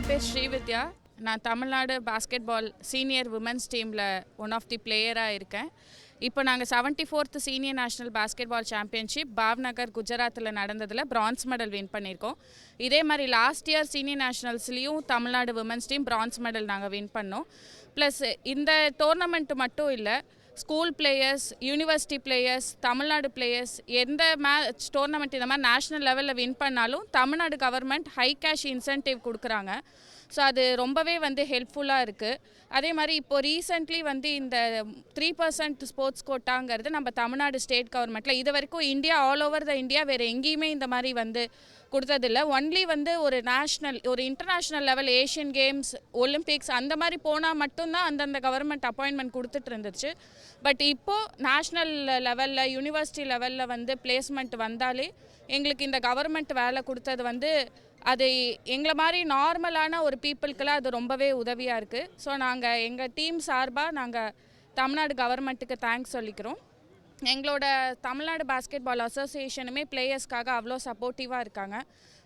என் பேர் ஸ்ரீவித்யா. நான் Tamil Nadu basketball senior women's டீமில் ஒன் ஆஃப் தி பிளேயராக இருக்கேன். இப்போ நாங்கள் 74th senior national basketball championship Bhavnagar குஜராத்தில் நடந்ததில் பிரான்ஸ் மெடல் வின் பண்ணியிருக்கோம். இதே மாதிரி லாஸ்ட் இயர் சீனியர் நேஷ்னல்ஸ்லேயும் Tamil Nadu women's team bronze medal நாங்கள் வின் பண்ணோம். ப்ளஸ் இந்த டோர்னமெண்ட் மட்டும் இல்லை, school players, university players, Tamil Nadu players எந்த மேட்ச் டோர்னமெண்ட் இந்த மாதிரி நேஷ்னல் லெவலில் வின் பண்ணாலும் Tamil Nadu government high cash incentive கொடுக்குறாங்க. ஸோ அது ரொம்பவே ஹெல்ப்ஃபுல்லாக இருக்குது. அதே மாதிரி இப்போது ரீசெண்ட்லி இந்த 3% ஸ்போர்ட்ஸ் கோட்டாங்கிறது நம்ம தமிழ்நாடு ஸ்டேட் கவர்மெண்ட்டில் இது வரைக்கும் India all over the India வேறு எங்கேயுமே இந்த மாதிரி கொடுத்ததில்ல. ஒன்லி ஒரு நேஷ்னல் ஒரு international level Asian games, Olympics அந்த மாதிரி போனால் மட்டும்தான் அந்தந்த கவர்மெண்ட் அப்பாயின்மெண்ட் கொடுத்துட்டு இருந்துச்சு. பட் இப்போது நேஷ்னல் லெவலில் யூனிவர்சிட்டி லெவலில் பிளேஸ்மெண்ட் வந்தாலே எங்களுக்கு இந்த கவர்மெண்ட் வேலை கொடுத்தது அது எங்களை மாதிரி நார்மலான ஒரு பீப்புளுக்கெல்லாம் அது ரொம்பவே உதவியாக இருக்குது. ஸோ நாங்கள் எங்கள் டீம் சார்பாக நாங்கள் தமிழ்நாடு கவர்மெண்ட்டுக்கு தேங்க்ஸ் சொல்லிக்கிறோம். எங்களோட தமிழ்நாடு பாஸ்கெட் பால் அசோசியேஷனுமே பிளேயர்ஸ்க்காக அவ்வளோ சப்போர்ட்டிவாக இருக்காங்க.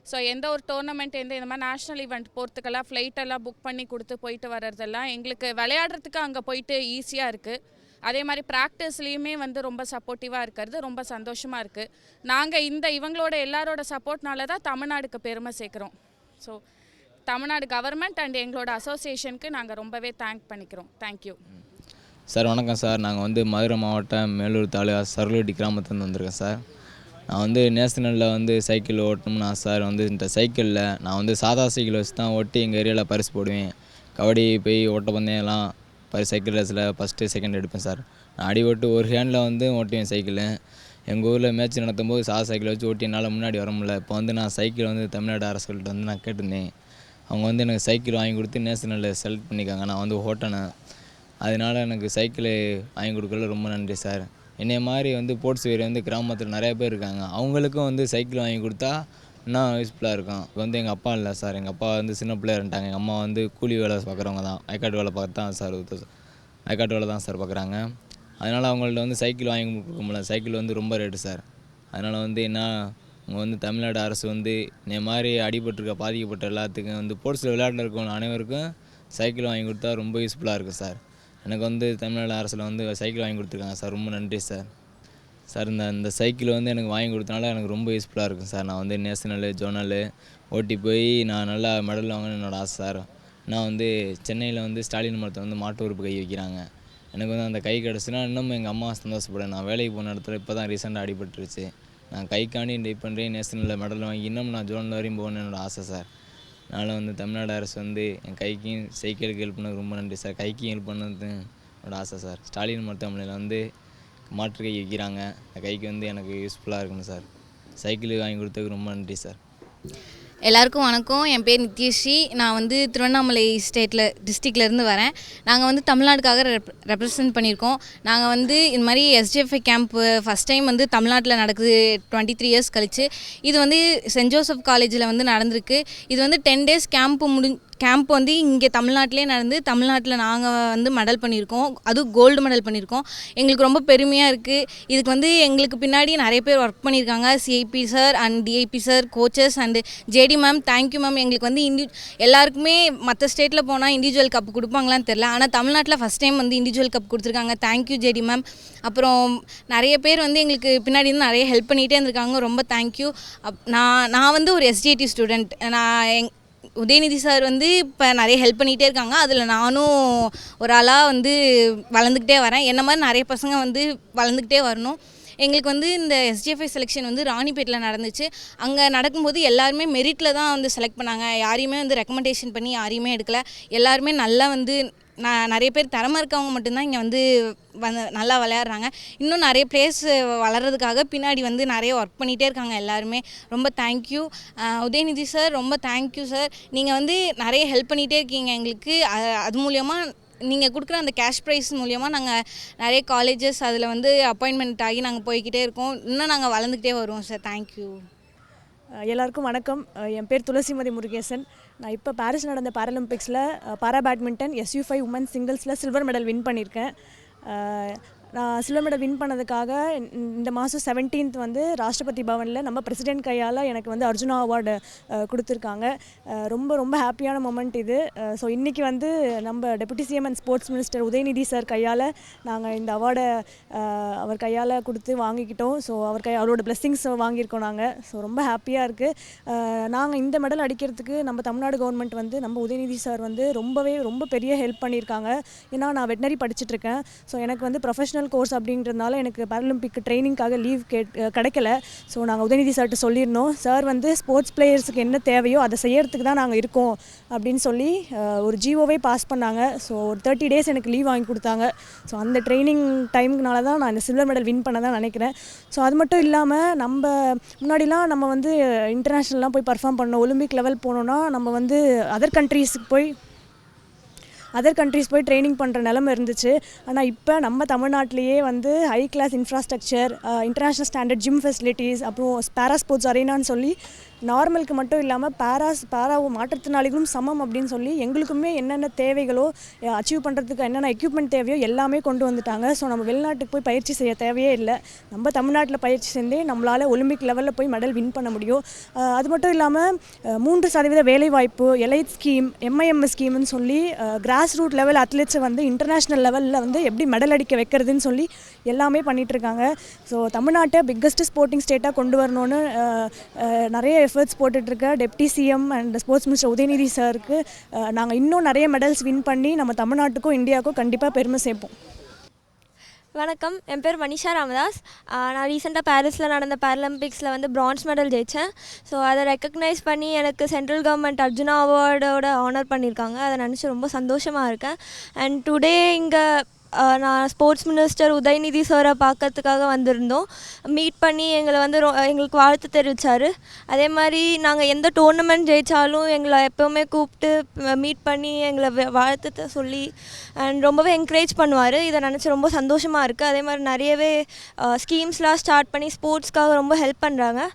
ஸோ எந்த ஒரு டோர்னமெண்ட் இந்த மாதிரி நேஷ்னல் ஈவெண்ட் போகிறதுக்கெல்லாம் ஃப்ளைட்டெல்லாம் புக் பண்ணி கொடுத்து போயிட்டு வர்றதெல்லாம் எங்களுக்கு விளையாடுறதுக்கு அங்கே போயிட்டு ஈஸியாக இருக்குது. அதே மாதிரி ப்ராக்டிஸ்லேயுமே ரொம்ப சப்போர்ட்டிவாக இருக்கிறது ரொம்ப சந்தோஷமாக இருக்குது. நாங்கள் இவங்களோட எல்லாரோட சப்போர்ட்னால தான் தமிழ்நாடுக்கு பெருமை சேர்க்குறோம். ஸோ தமிழ்நாடு கவர்மெண்ட் அண்ட் எங்களோட அசோசியேஷனுக்கு நாங்கள் ரொம்பவே தேங்க் பண்ணிக்கிறோம். Thank you sir. வணக்கம் சார். நாங்கள் மதுரை மாவட்டம் மேலூர் தாலுகா சருளடி கிராமத்துலேருந்து வந்திருக்கேன் சார். நான் நேஷனலில் சைக்கிள் ஓட்டணும்னா சார் இந்த சைக்கிளில் நான் சாதா சைக்கிள் வச்சு தான் ஓட்டி எங்கள் ஏரியாவில் பரிசு போடுவேன். கபடி போய் ஓட்டப்பந்தயம்லாம் சைக்கிள் ரேஸில் ஃபஸ்ட்டு செகண்ட் எடுப்பேன் சார். நான் அடி ஓட்டு ஒரு ஹேண்டில் ஓட்டுவேன் சைக்கிளு. எங்கள் ஊரில் மேட்ச் நடத்தும் போது சாதா சைக்கிள் வச்சு ஓட்டி என்னால் முன்னாடி வர முடியல. இப்போ நான் சைக்கிள் தமிழ்நாடு அரசுகிட்ட நான் கேட்டிருந்தேன். அவங்க எனக்கு சைக்கிள் வாங்கி கொடுத்து நேஷனலில் செலக்ட் பண்ணிக்காங்க. நான் ஓட்டினேன். அதனால் எனக்கு சைக்கிள் வாங்கி கொடுக்கல ரொம்ப நன்றி சார். என்னை மாதிரி ஸ்போர்ட்ஸ் வீரர் கிராமத்தில் நிறைய பேர் இருக்காங்க. அவங்களுக்கும் சைக்கிள் வாங்கி கொடுத்தா இன்னும் யூஸ்ஃபுல்லாக இருக்கும். இப்போ எங்கள் அப்பா இல்லை சார். எங்கள் அப்பா சின்ன பிள்ளையா இருந்துட்டாங்க. எங்கள் அம்மா கூலி வேலை பார்க்குறவங்க தான். வயக்காட்டு வேலை பார்த்து தான் சார் வயக்காட்டு வேலை தான் சார் பார்க்குறாங்க. அதனால் அவங்கள்ட்ட சைக்கிள் வாங்கி கொடுக்க முடியல. சைக்கிள் ரொம்ப ரேட்டு சார். அதனால் என்ன அவங்க தமிழ்நாடு அரசு இந்த மாதிரி அடிபட்டிருக்க பாதிக்கப்பட்ட எல்லாத்துக்கும் ஸ்போர்ட்ஸில் விளையாட்டில் இருக்கவங்க அனைவருக்கும் சைக்கிள் வாங்கி கொடுத்தா ரொம்ப யூஸ்ஃபுல்லாக இருக்குது சார். எனக்கு தமிழ்நாடு அரசில் சைக்கிள் வாங்கி கொடுத்துருக்காங்க சார். ரொம்ப நன்றி சார். சார் இந்த சைக்கிள் எனக்கு வாங்கி கொடுத்தனால எனக்கு ரொம்ப யூஸ்ஃபுல்லாக இருக்கும் சார். நான் நேஷனலு ஜோனலு ஓட்டி போய் நான் நல்லா மெடல் வாங்கணும்னு என்னோடய ஆசை சார். நான் சென்னையில் ஸ்டாலின் மரத்தை மாட்டு உறுப்பு கை வைக்கிறாங்க. எனக்கு அந்த கை கிடச்சுன்னா இன்னும் எங்கள் அம்மா சந்தோஷப்படுறேன். நான் வேலைக்கு போன இடத்துல இப்போ தான் ரீசெண்டாக அடிபட்டுருச்சு. நான் கைக்காண்டி ட்ரை பண்ணுறேன். நேஷனலில் மெடல் வாங்கி இன்னும் நான் ஜோனில் வரையும் போகணுன்னு என்னோடய ஆசை சார். அதனால் தமிழ்நாடு அரசு என் சைக்கிளுக்கு ஹெல்ப் பண்ணது ரொம்ப நன்றி சார். கைக்கும் ஹெல்ப் பண்ணது என்னோடய ஆசை சார். ஸ்டாலின் மருத்துவமனையில் மாற்று கை வைக்கிறாங்க. அந்த கைக்கு எனக்கு யூஸ்ஃபுல்லாக இருக்கணும் சார். சைக்கிள் வாங்கி கொடுத்ததுக்கு ரொம்ப நன்றி சார். எல்லாருக்கும் வணக்கம். என் பேர் நித்யஸ்ரீ. நான் திருவண்ணாமலை டிஸ்ட்ரிக்ட்லேருந்து வரேன். நாங்கள் தமிழ்நாடுக்காக ரெப்ரசன்ட் பண்ணியிருக்கோம். நாங்கள் இந்த மாதிரி எஸ்டிஎஃப்ஐ கேம்ப் ஃபஸ்ட் டைம் தமிழ்நாட்டில் நடக்குது 23 இயர்ஸ் கழிச்சு. இது சென்ட் ஜோசப் காலேஜில் நடந்திருக்கு. இது 10 days கேம்ப் இங்கே தமிழ்நாட்டிலே நடந்து தமிழ்நாட்டில் நாங்கள் மெடல் பண்ணியிருக்கோம். அதுவும் கோல்டு மெடல் பண்ணியிருக்கோம். எங்களுக்கு ரொம்ப பெருமையாக இருக்குது. இதுக்கு எங்களுக்கு பின்னாடி நிறைய பேர் ஒர்க் பண்ணியிருக்காங்க. CIP sir and DIP sir, coaches and JD ma'am, thank you ma'am. எங்களுக்கு எல்லாருக்குமே மற்ற ஸ்டேட்டில் போனால் இண்டிவிஜுவல் கப் கொடுப்பாங்களான்னு தெரில. ஆனால் தமிழ்நாட்டில் ஃபஸ்ட் டைம் இண்டிவிஜுவல் கப் கொடுத்துருக்காங்க. Thank you JD ma'am. அப்புறம் நிறைய பேர் எங்களுக்கு பின்னாடி நிறைய ஹெல்ப் பண்ணிகிட்டே இருந்திருக்காங்க. ரொம்ப தேங்க்யூ. நான் ஒரு எஸ்டிஐடி ஸ்டூடெண்ட். நான் உதயநிதி சார் இப்போ நிறைய ஹெல்ப் பண்ணிகிட்டே இருக்காங்க. அதில் நானும் ஒரு ஆளாக வளர்ந்துக்கிட்டே வரேன். என்ன மாதிரி நிறைய பசங்க வளர்ந்துக்கிட்டே வரணும். எங்களுக்கு இந்த எஸ்டிஎஃப்ஐ செலெக்ஷன் ராணிப்பேட்டில் நடந்துச்சு. அங்கே நடக்கும்போது எல்லாருமே மெரிட்டில் தான் செலக்ட் பண்ணாங்க. யாரையுமே ரெக்கமெண்டேஷன் பண்ணி யாரையுமே எடுக்கலை. எல்லாருமே நல்லா நிறைய பேர் திறமை இருக்கவங்க மட்டும்தான் இங்கே நல்லா விளையாடுறாங்க. இன்னும் நிறைய பிளேஸ் வளர்கிறதுக்காக பின்னாடி நிறைய ஒர்க் பண்ணிகிட்டே இருக்காங்க எல்லாருமே. ரொம்ப தேங்க்யூ உதயநிதி சார். ரொம்ப தேங்க்யூ சார். நீங்கள் நிறைய ஹெல்ப் பண்ணிகிட்டே இருக்கீங்க எங்களுக்கு. அது மூலியமாக நீங்கள் கொடுக்குற அந்த கேஷ் ப்ரைஸ் மூலியமாக நாங்கள் நிறைய காலேஜஸ் அதில் அப்பாயின்மெண்ட் ஆகி நாங்கள் போய்கிட்டே இருக்கோம். இன்னும் நாங்கள் வளர்ந்துக்கிட்டே வருவோம் சார். தேங்க்யூ. எல்லாருக்கும் வணக்கம். என் பேர் துளசிமதி முருகேசன். நான் இப்போ பாரிஸ் நடந்த பாராலிம்பிக்ஸில் பாரா பேட்மிண்டன் SU5 உமன் சிங்கிள்ஸில் சில்வர் மெடல் வின் பண்ணியிருக்கேன். நான் சில்வர் மெடல் வின் பண்ணதுக்காக இந்த மாதம் 17th வந்து ராஷ்டிரபதி பவனில் நம்ம பிரசிடென்ட் கையால் எனக்கு வந்து அர்ஜுனா அவார்டு கொடுத்துருக்காங்க. ரொம்ப ரொம்ப ஹாப்பியான மொமெண்ட் இது. ஸோ இன்றைக்கி வந்து நம்ம deputy CM and sports minister Udhayanidhi sir கையால் நாங்கள் இந்த அவார்டை அவர் கையால் கொடுத்து வாங்கிக்கிட்டோம். ஸோ அவரோட பிளெஸ்ஸிங்ஸ் வாங்கியிருக்கோம் நாங்கள். ஸோ ரொம்ப ஹாப்பியாக இருக்குது. நாங்கள் இந்த மெடல் அடிக்கிறதுக்கு நம்ம தமிழ்நாடு கவர்மெண்ட் வந்து நம்ம உதயநிதி சார் வந்து ரொம்ப பெரிய ஹெல்ப் பண்ணியிருக்காங்க. ஏன்னா நான் வெட்டினரி படிச்சுட்ருக்கேன். ஸோ எனக்கு வந்து ப்ரொஃபஷனல் கோர்ஸ் அப்படின்றதுனால எனக்கு பேரலிம்பிக் ட்ரைனிங்காக லீவ் கிடைக்கல. ஸோ நாங்கள் உதயநிதி சார்கிட்ட சொல்லியிருந்தோம், சார் வந்து ஸ்போர்ட்ஸ் பிளேயர்ஸுக்கு என்ன தேவையோ அதை செய்யறதுக்கு தான் நாங்கள் இருக்கோம் அப்படின்னு சொல்லி ஒரு ஜிஓவே பாஸ் பண்ணாங்க. ஸோ ஒரு 30 days எனக்கு லீவ் வாங்கி கொடுத்தாங்க. ஸோ அந்த ட்ரைனிங் டைமுக்குனால தான் நான் இந்த சில்வர் மெடல் வின் பண்ண தான் நினைக்கிறேன். ஸோ அது மட்டும் இல்லாமல் நம்ம முன்னாடிலாம் நம்ம வந்து இன்டர்நேஷ்னல்லாம் போய் பர்ஃபார்ம் பண்ணோம். ஒலிம்பிக் லெவல் போனோன்னா நம்ம வந்து அதர் கண்ட்ரீஸ் போய் ட்ரைனிங் பண்ணுற நிலமை இருந்துச்சு. ஆனால் இப்போ நம்ம தமிழ்நாட்டிலேயே வந்து high class infrastructure, international standard gym facilities, அப்புறம் பேரா ஸ்போர்ட்ஸ் அரேனான்னு சொல்லி நார்மலுக்கு மட்டும் இல்லாமல் பேரா மாற்றுத்திறனாளிகளும் சமம் அப்படின்னு சொல்லி எங்களுக்குமே என்னென்ன தேவைகளோ அச்சீவ் பண்ணுறதுக்கு என்னென்ன எக்யூப்மெண்ட் தேவையோ எல்லாமே கொண்டு வந்துட்டாங்க. ஸோ நம்ம வெளிநாட்டுக்கு போய் பயிற்சி செய்ய தேவையே இல்லை. நம்ம தமிழ்நாட்டில் பயிற்சி செஞ்சே நம்மளால் ஒலிம்பிக் லெவலில் போய் மெடல் வின் பண்ண முடியும். அது மட்டும் இல்லாமல் 3% வேலைவாய்ப்பு, எலைட் ஸ்கீம், MIMS ஸ்கீம்னு சொல்லி கிராஸ் ரூட் லெவல் அத்லெட்ஸை வந்து இன்டர்நேஷ்னல் லெவலில் வந்து எப்படி மெடல் அடிக்க வைக்கிறதுன்னு சொல்லி எல்லாமே பண்ணிகிட்ருக்காங்க. ஸோ தமிழ்நாட்டை பிக்கஸ்ட் ஸ்போர்ட்டிங் ஸ்டேட்டாக கொண்டு வரணும்னு நிறைய எஃபர்ட்ஸ் போட்டுட்ருக்க deputy CM and sports minister Udhayanidhi சாருக்கு நாங்கள் இன்னும் நிறைய மெடல்ஸ் வின் பண்ணி நம்ம தமிழ்நாட்டுக்கும் இந்தியாவுக்கும் கண்டிப்பாக பெருமை சேர்ப்போம். வணக்கம், என் பேர் மனிஷா ராமதாஸ். நான் ரீசெண்டாக பாரிஸில் நடந்த பேரலிம்பிக்ஸில் வந்து பிரான்ஸ் மெடல் ஜெயித்தேன். ஸோ அதை ரெக்கக்னைஸ் பண்ணி எனக்கு சென்ட்ரல் கவர்மெண்ட் அர்ஜுனா அவார்டோட ஆனர் பண்ணியிருக்காங்க. அதை நினச்சி ரொம்ப சந்தோஷமாக இருக்கேன். அண்ட் டுடே இங்கே நான் ஸ்போர்ட்ஸ் மினிஸ்டர் உதயநிதி சாரை பார்க்கறதுக்காக வந்திருந்தோம். மீட் பண்ணி எங்களை வந்து எங்களுக்கு வாழ்த்து தெரிவித்தார். அதே மாதிரி நாங்கள் எந்த டோர்னமெண்ட் ஜெயித்தாலும் எங்களை எப்போவுமே கூப்பிட்டு மீட் பண்ணி எங்களை வாழ்த்து சொல்லி அண்ட் ரொம்பவே என்கரேஜ் பண்ணுவார். இதை நினச்சி ரொம்ப சந்தோஷமாக இருக்குது. அதே மாதிரி நிறையவே ஸ்கீம்ஸ்லாம் ஸ்டார்ட் பண்ணி ஸ்போர்ட்ஸ்க்காக ரொம்ப ஹெல்ப் பண்ணுறாங்க.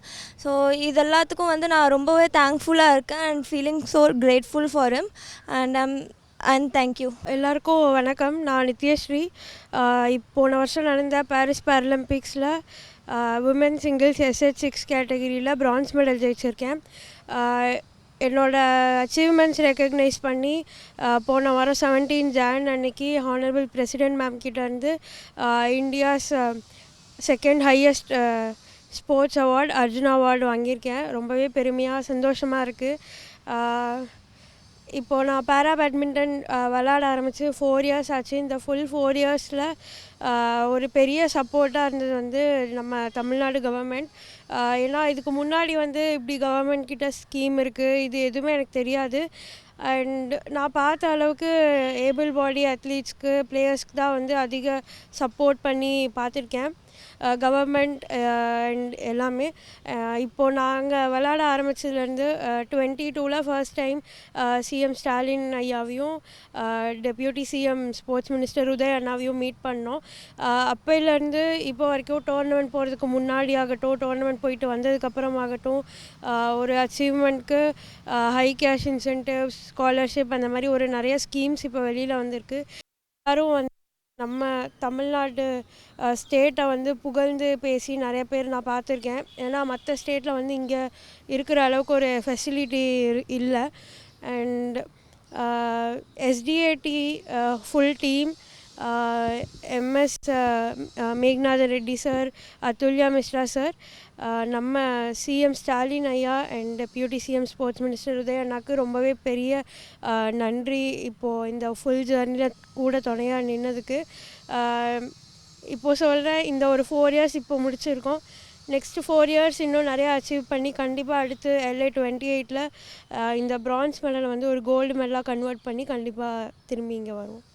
ஸோ இது எல்லாத்துக்கும் வந்து நான் ரொம்பவே தேங்க்ஃபுல்லாக இருக்கேன் and feeling so grateful for him and thank you. எல்லாருக்கும் வணக்கம். நான் நித்யஸ்ரீ. போன வருஷம் நடந்த பாரிஸ் பேரலிம்பிக்ஸில் உமன் சிங்கிள்ஸ் SH6 கேட்டகிரியில் பிரான்ஸ் மெடல் ஜெயிச்சிருக்கேன். என்னோடய அச்சீவ்மெண்ட்ஸ் ரெக்கக்னைஸ் பண்ணி போன வாரம் 17 Jan அன்னைக்கு ஹானரபிள் பிரசிடென்ட் மேம் கிட்டேருந்து India's second highest sports award Arjuna award வாங்கியிருக்கேன். ரொம்பவே பெருமையாக சந்தோஷமாக இருக்குது. இப்போது நான் பேரா பேட்மிண்டன் விளாட ஆரம்பித்து 4 years ஆச்சு. இந்த ஃபுல் 4 yearsல ஒரு பெரிய சப்போர்ட்டாக இருந்தது வந்து நம்ம தமிழ்நாடு கவர்மெண்ட். ஏன்னா இதுக்கு முன்னாடி வந்து இப்படி கவர்மெண்ட் கிட்ட ஸ்கீம் இருக்குது, இது எதுவுமே எனக்கு தெரியாது. அண்ட் நான் பார்த்த அளவுக்கு ஏபிள் பாடி அத்லீட்ஸ்க்கு பிளேயர்ஸ்க்கு தான் வந்து அதிக சப்போர்ட் பண்ணி பார்த்துருக்கேன் கவர்மெண்ட் அண்ட் எல்லாமே. இப்போது நாங்கள் விளாட ஆரம்பித்ததுலேருந்து 22ல் ஃபர்ஸ்ட் டைம் சிஎம் ஸ்டாலின் ஐயாவையும் deputy CM sports minister Udhay அண்ணாவையும் மீட் பண்ணோம். அப்போலேருந்து இப்போ வரைக்கும் டோர்னமெண்ட் போகிறதுக்கு முன்னாடி ஆகட்டும், டோர்னமெண்ட் போயிட்டு வந்ததுக்கப்புறம் ஆகட்டும், ஒரு அச்சீவ்மெண்ட்க்கு ஹை கேஷ் இன்சென்டிவ்ஸ், ஸ்காலர்ஷிப், அந்த மாதிரி ஒரு நிறைய ஸ்கீம்ஸ் இப்போ வெளியில் வந்திருக்கு. எல்லாரும் வந்து நம்ம தமிழ்நாடு ஸ்டேட்டை வந்து புகழ்ந்து பேசி நிறைய பேர் நான் பார்த்துருக்கேன். ஏன்னா மற்ற ஸ்டேட்டில் வந்து இங்கே இருக்கிற அளவுக்கு ஒரு ஃபெசிலிட்டி இல்லை. And SDAT full team, MS Meghanathan Reddy sir, Atulya Mishra sir, நம்ம சிஎம் ஸ்டாலின் ஐயா and deputy CM sports minister Udhay அண்ணாக்கு ரொம்பவே பெரிய நன்றி. இப்போது இந்த ஃபுல் ஜர்னியில் கூட துணையாக நின்னதுக்கு. இப்போது சொல்கிறேன், இந்த ஒரு 4 years இப்போ முடிச்சிருக்கோம். நெக்ஸ்ட்டு 4 years இன்னும் நிறையா அச்சீவ் பண்ணி கண்டிப்பாக அடுத்து LA 28ல் இந்த பிரான்ஸ் மெடலை வந்து ஒரு கோல்டு மெடலாக கன்வெர்ட் பண்ணி கண்டிப்பாக திரும்பி இங்கே வருவோம்.